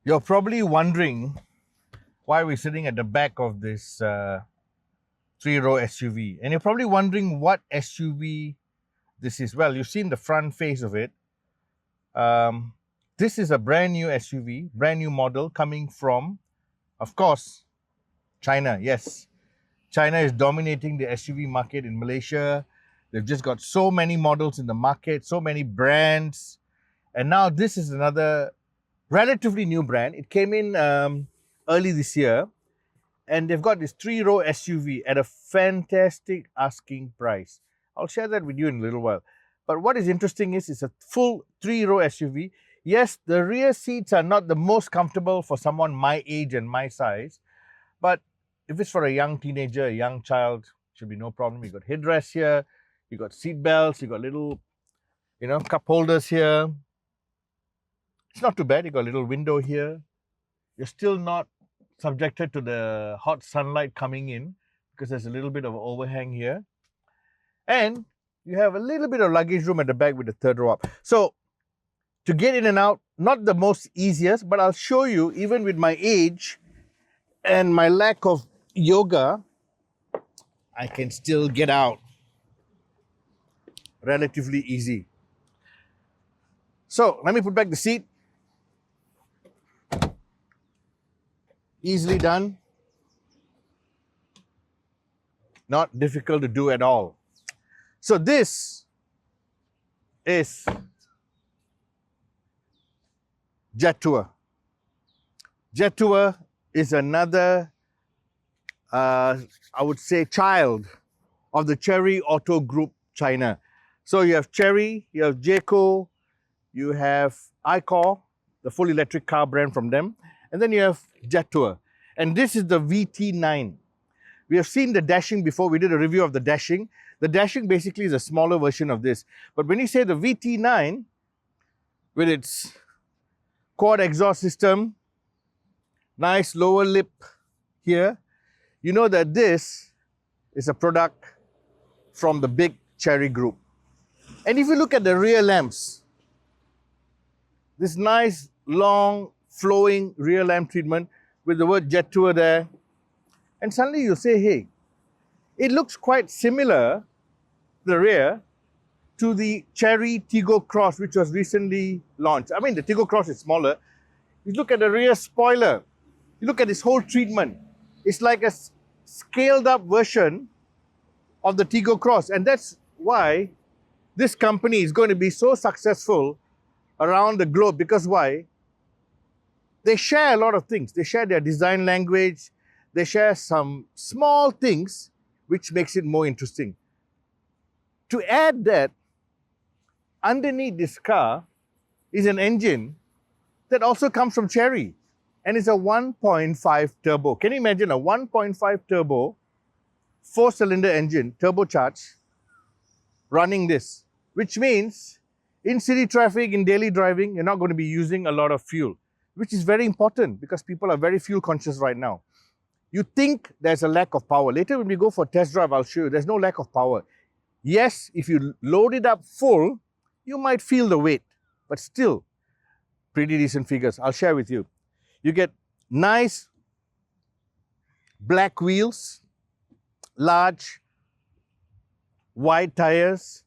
You're probably wondering why we're sitting at the back of this three-row SUV. And you're probably wondering what SUV this is. Well, you've seen the front face of it. This is a brand new SUV, brand new model coming from, of course, China. Yes, China is dominating the SUV market in Malaysia. They've just got so many models in the market, so many brands. And now this is another relatively new brand. It came in early this year, and they've got this three-row SUV at a fantastic asking price. I'll share that with you in a little while. But what is interesting is it's a full three-row SUV. Yes, the rear seats are not the most comfortable for someone my age and my size, but if it's for a young teenager, a young child, should be no problem. You got headrests here, you got seat belts, you got little, cup holders here. It's not too bad. You got a little window here. You're still not subjected to the hot sunlight coming in because there's a little bit of overhang here. And you have a little bit of luggage room at the back with the third row up. So to get in and out, not the most easiest, but I'll show you, even with my age and my lack of yoga, I can still get out relatively easy. So let me put back the seat. Easily done. Not difficult to do at all. So this is Jetour. Jetour is another, I would say, child of the Chery Auto Group China. So you have Chery, you have Jayco, you have iCore, the full electric car brand from them, and then you have Jetour. And this is the VT9. We have seen the dashing before. We did a review of the dashing. The dashing basically is a smaller version of this. But when you say the VT9, with its quad exhaust system, nice lower lip here, you know that this is a product from the big Chery group. And if you look at the rear lamps, this nice long flowing rear lamp treatment with the word Jetour there, and suddenly you say, hey, it looks quite similar, the rear, to the Chery Tiggo Cross, which was recently launched. I mean, the Tiggo Cross is smaller. You look at the rear spoiler, you look at this whole treatment, it's like a scaled up version of the Tiggo Cross. And that's why this company is going to be so successful around the globe. Because why? They share a lot of things. They share their design language. They share some small things which makes it more interesting. To add that, underneath this car is an engine that also comes from Chery, and it's a 1.5 turbo. Can you imagine a 1.5 turbo, 4-cylinder engine, turbocharged, running this? Which means in city traffic, in daily driving, you're not going to be using a lot of fuel, which is very important because people are very fuel conscious right now. You think there's a lack of power. Later when we go for test drive, I'll show you there's no lack of power. Yes, if you load it up full, you might feel the weight, but still pretty decent figures. I'll share with you. You get nice black wheels, large wide tires.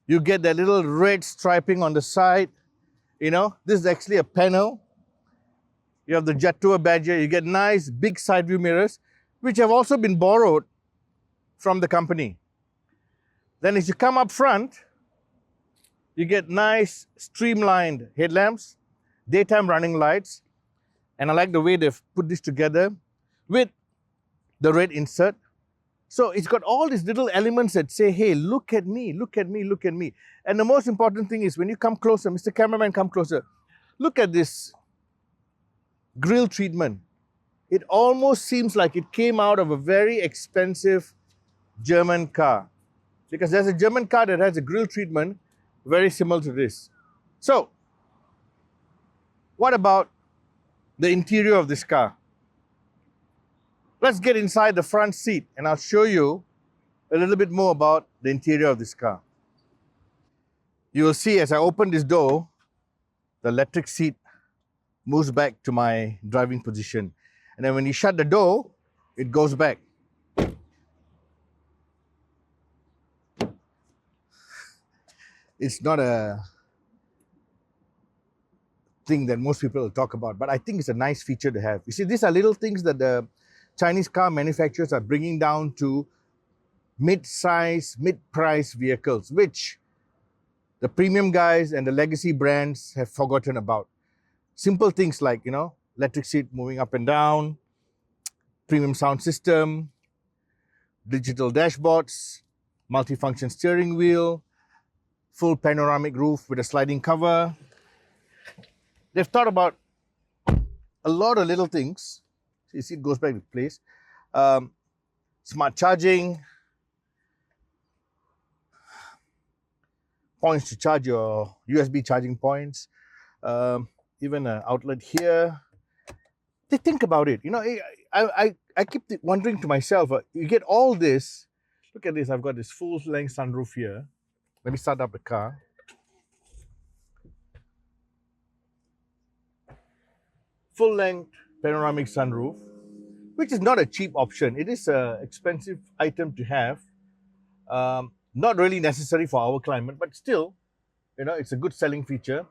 You get that little red striping on the side. You know, this is actually a panel. You have the Jetour badge here. You get nice big side view mirrors, which have also been borrowed from the company. Then as you come up front, you get nice streamlined headlamps, daytime running lights, and I like the way they've put this together with the red insert. So it's got all these little elements that say, hey, look at me, look at me, look at me. And the most important thing is when you come closer, Mr. Cameraman, come closer. Look at this grille treatment. It almost seems like it came out of a very expensive German car, because there's a German car that has a grille treatment very similar to this. So what about the interior of this car? Let's get inside the front seat and I'll show you a little bit more about the interior of this car. You will see as I open this door, the electric seat moves back to my driving position. And then when you shut the door, it goes back. It's not a thing that most people will talk about, but I think it's a nice feature to have. You see, these are little things that the Chinese car manufacturers are bringing down to mid-size, mid-price vehicles, which the premium guys and the legacy brands have forgotten about. Simple things like, you know, electric seat moving up and down, premium sound system, digital dashboards, multifunction steering wheel, full panoramic roof with a sliding cover. They've thought about a lot of little things. You see, it goes back to place. Smart charging, points to charge your USB charging points, even an outlet here. They think about it. You know, I keep wondering to myself, you get all this. Look at this, I've got this full-length sunroof here. Let me start up the car. Full-length panoramic sunroof, which is not a cheap option. It is an expensive item to have. Not really necessary for our climate, but still, you know, it's a good selling feature.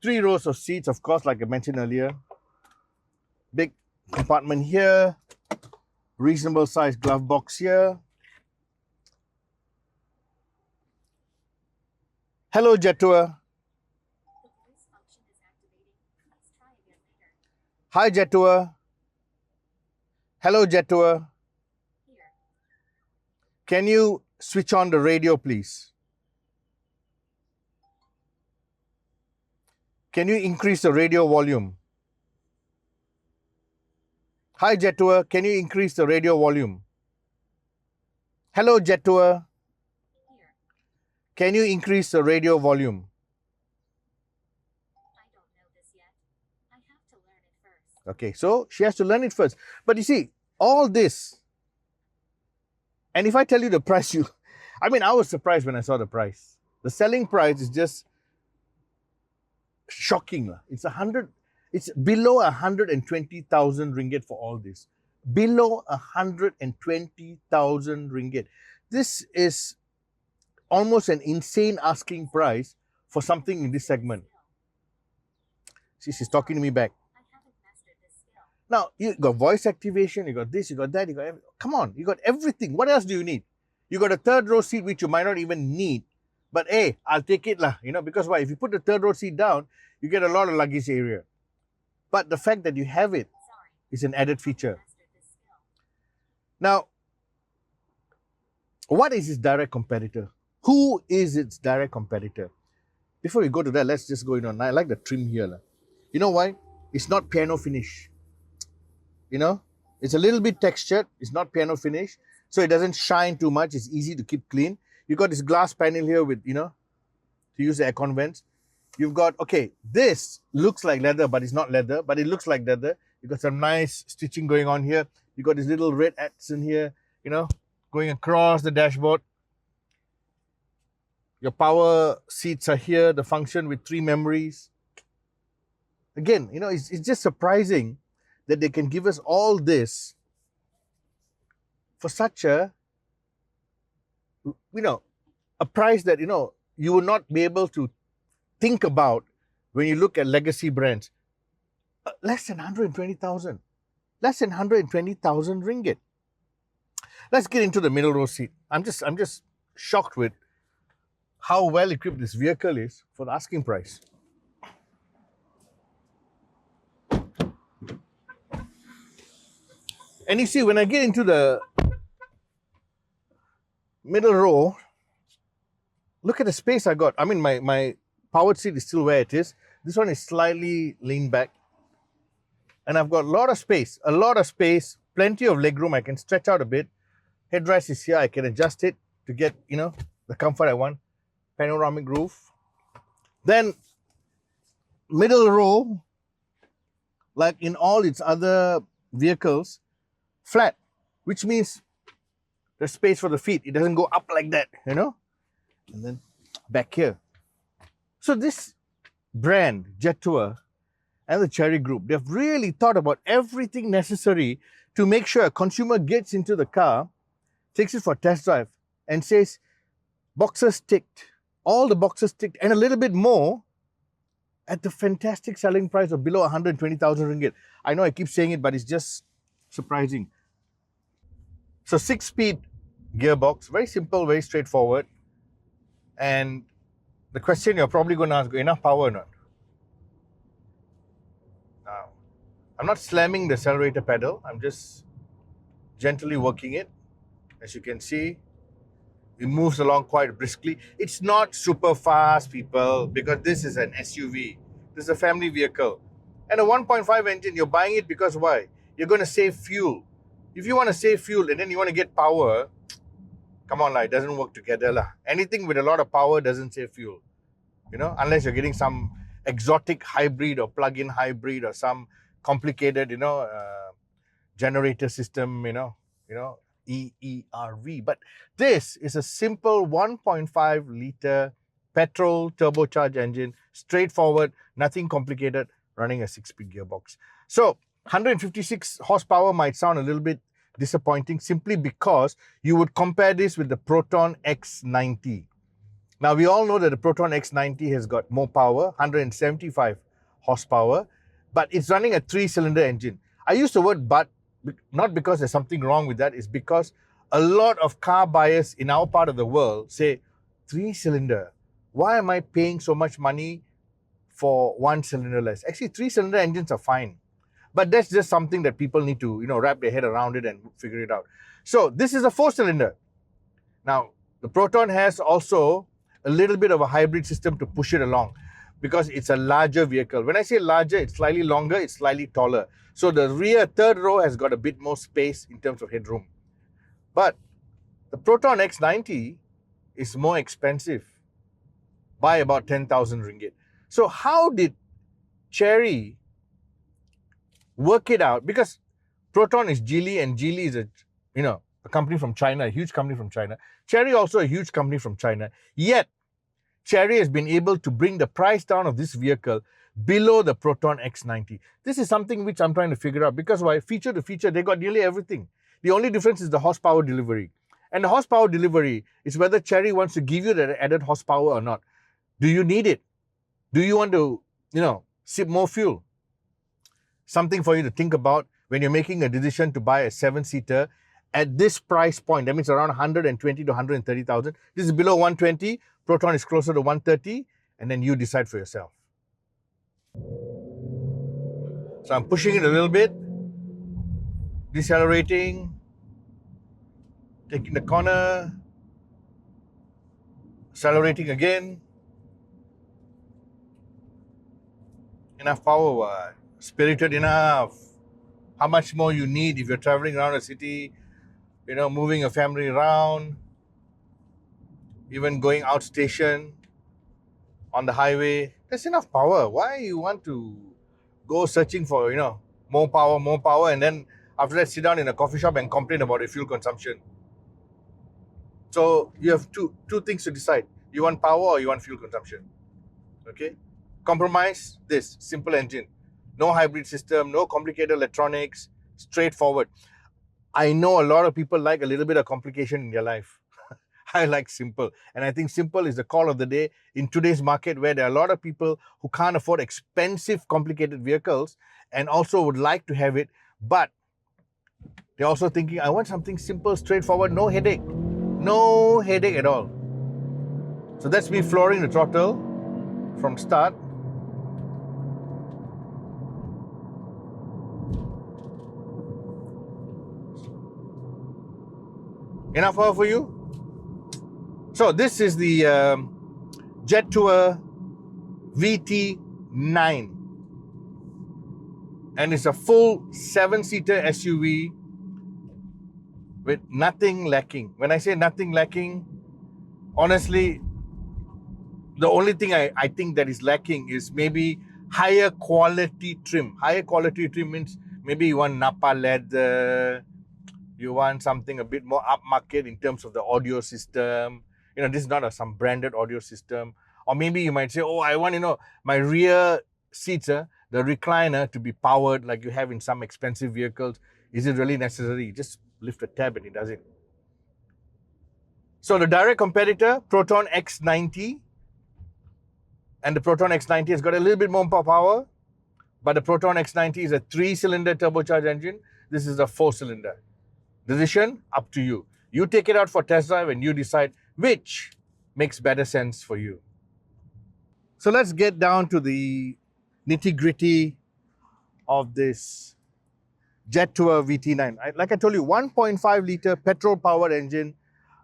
3 rows of seats, of course, like I mentioned earlier. Big compartment here. Reasonable sized glove box here. Hello, Jetour. Hi, Jetour. Hello, Jetour. Can you switch on the radio, please? Can you increase the radio volume? Hi, Jetour. Can you increase the radio volume? Hello, Jetour. Can you increase the radio volume? I don't know this yet. I have to learn it first. Okay, so she has to learn it first. But you see, all this, and if I tell you the price, I mean, I was surprised when I saw the price. The selling price is just shocking. It's below 120,000 ringgit for all this. Below 120,000 ringgit. This is almost an insane asking price for something in this segment. See, she's talking to me back. I haven't mastered this skill. Now, you got voice activation, you got this, you got that, you got come on, you got everything. What else do you need? You got a 3rd row seat, which you might not even need. But hey, I'll take it lah, you know, because why? If you put the 3rd row seat down, you get a lot of luggage area. But the fact that you have it is an added feature. Now, what is its direct competitor? Who is its direct competitor? Before we go to that, let's just go on. I like the trim here lah. You know why? It's not piano finish. You know, it's a little bit textured. It's not piano finish, so it doesn't shine too much. It's easy to keep clean. You got this glass panel here with, you know, to use the aircon vents. You've got, okay, this looks like leather, but it's not leather, but it looks like leather. You got some nice stitching going on here. You got this little red accent here, you know, going across the dashboard. Your power seats are here. The function with 3 memories. Again, you know, it's just surprising that they can give us all this for such a, you know, a price that, you know, you will not be able to think about when you look at legacy brands. Less than 120,000. Less than 120,000 ringgit. Let's get into the middle row seat. I'm just shocked with how well equipped this vehicle is for the asking price. And you see, when I get into the middle row, look at the space I got. I mean, my powered seat is still where it is. This one is slightly leaned back. And I've got a lot of space, plenty of legroom. I can stretch out a bit. Headrest is here. I can adjust it to get, you know, the comfort I want. Panoramic roof. Then, middle row, like in all its other vehicles, flat, which means there's space for the feet. It doesn't go up like that, you know? And then back here. So this brand, Jetour, and the Chery Group, they've really thought about everything necessary to make sure a consumer gets into the car, takes it for a test drive, and says, boxes ticked, all the boxes ticked, and a little bit more at the fantastic selling price of below 120,000 ringgit. I know I keep saying it, but it's just surprising. So 6-speed gearbox, very simple, very straightforward. And the question you're probably going to ask, enough power or not? Now, I'm not slamming the accelerator pedal. I'm just gently working it. As you can see, it moves along quite briskly. It's not super fast, people, because this is an SUV. This is a family vehicle. And a 1.5 engine, you're buying it because why? You're going to save fuel. If you want to save fuel and then you want to get power, come on, it doesn't work together. Anything with a lot of power doesn't save fuel. Unless you're getting some exotic hybrid or plug-in hybrid or some complicated, generator system, EERV. But this is a simple 1.5 liter petrol turbocharged engine, straightforward, nothing complicated, running a 6-speed gearbox. So 156 horsepower might sound a little bit disappointing simply because you would compare this with the Proton X90. Now, we all know that the Proton X90 has got more power, 175 horsepower, but it's running a 3-cylinder engine. I use the word but, not because there's something wrong with that, it's because a lot of car buyers in our part of the world say, 3-cylinder, why am I paying so much money for 1-cylinder less? Actually, 3-cylinder engines are fine. But that's just something that people need to, wrap their head around it and figure it out. So this is a 4-cylinder. Now, the Proton has also a little bit of a hybrid system to push it along because it's a larger vehicle. When I say larger, it's slightly longer, it's slightly taller. So the rear third row has got a bit more space in terms of headroom. But the Proton X90 is more expensive by about 10,000 ringgit. So how did Chery work it out? Because Proton is Geely, and Geely is a company from China, a huge company from China. Chery also a huge company from China. Yet, Chery has been able to bring the price down of this vehicle below the Proton X90. This is something which I'm trying to figure out because why? Feature to feature, they got nearly everything. The only difference is the horsepower delivery. And the horsepower delivery is whether Chery wants to give you that added horsepower or not. Do you need it? Do you want to, sip more fuel? Something for you to think about when you're making a decision to buy a 7-seater at this price point. That means around 120 to 130,000. This is below 120. Proton is closer to 130. And then you decide for yourself. So I'm pushing it a little bit. Decelerating. Taking the corner. Accelerating again. Enough power. Spirited enough. How much more you need if you're traveling around a city, moving a family around, even going outstation on the highway. There's enough power. Why you want to go searching for, more power, and then after that sit down in a coffee shop and complain about your fuel consumption? So you have two things to decide. You want power or you want fuel consumption? Okay? Compromise this simple engine. No hybrid system, no complicated electronics, straightforward. I know a lot of people like a little bit of complication in their life. I like simple. And I think simple is the call of the day in today's market, where there are a lot of people who can't afford expensive, complicated vehicles and also would like to have it, but they're also thinking, I want something simple, straightforward, no headache. No headache at all. So that's me flooring the throttle from start. Enough power for you? So this is the Jetour VT9. And it's a full 7-seater SUV with nothing lacking. When I say nothing lacking, honestly, the only thing I think that is lacking is maybe higher quality trim. Higher quality trim means maybe you want Napa leather, you want something a bit more upmarket in terms of the audio system. This is not some branded audio system. Or maybe you might say, oh, I want, my rear seats the recliner to be powered like you have in some expensive vehicles. Is it really necessary? You just lift a tab and it does it. So the direct competitor, Proton X90, and the Proton X90 has got a little bit more power, but the Proton X90 is a 3-cylinder turbocharged engine. This is a 4-cylinder. Decision up to you. You take it out for test drive and you decide which makes better sense for you. So let's get down to the nitty-gritty of this Jetour VT9. Like I told you, 1.5 liter petrol powered engine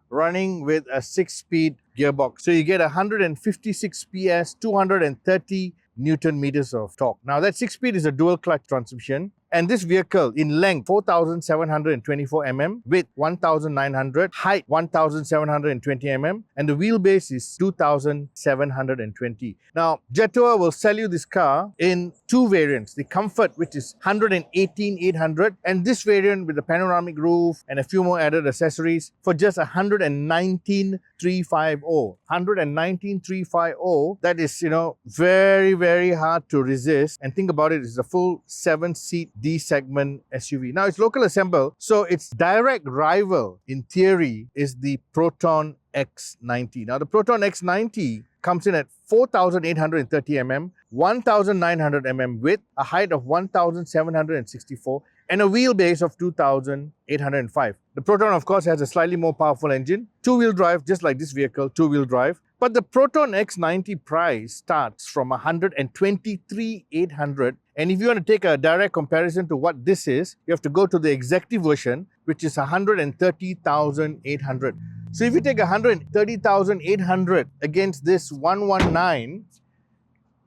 running with a 6-speed gearbox. So you get 156 PS, 230 Newton meters of torque. Now that 6-speed is a dual clutch transmission, and this vehicle in length 4,724 mm, width 1,900, height 1,720 mm, and the wheelbase is 2,720. Now Jetour will sell you this car in two variants: the Comfort, which is 118,800, and this variant with the panoramic roof and a few more added accessories for just 119,350. 119,350. That is, very hard to resist. And think about it, it's a full 7-seat D segment SUV. Now it's local assembled, so its direct rival in theory is the Proton X90. Now the Proton X90 comes in at 4,830 mm, 1,900 mm width, a height of 1,764, and a wheelbase of 2,805. The Proton, of course, has a slightly more powerful engine, two-wheel drive, just like this vehicle, two-wheel drive. But the Proton X90 price starts from 123,800. And if you want to take a direct comparison to what this is, you have to go to the executive version, which is 130,800. So if you take 130,800 against this 119,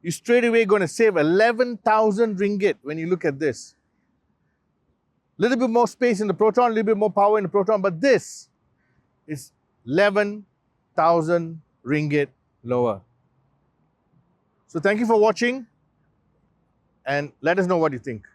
you're straight away going to save 11,000 ringgit when you look at this. A little bit more space in the Proton, a little bit more power in the Proton, but this is 11,000 ringgit lower. So thank you for watching and let us know what you think.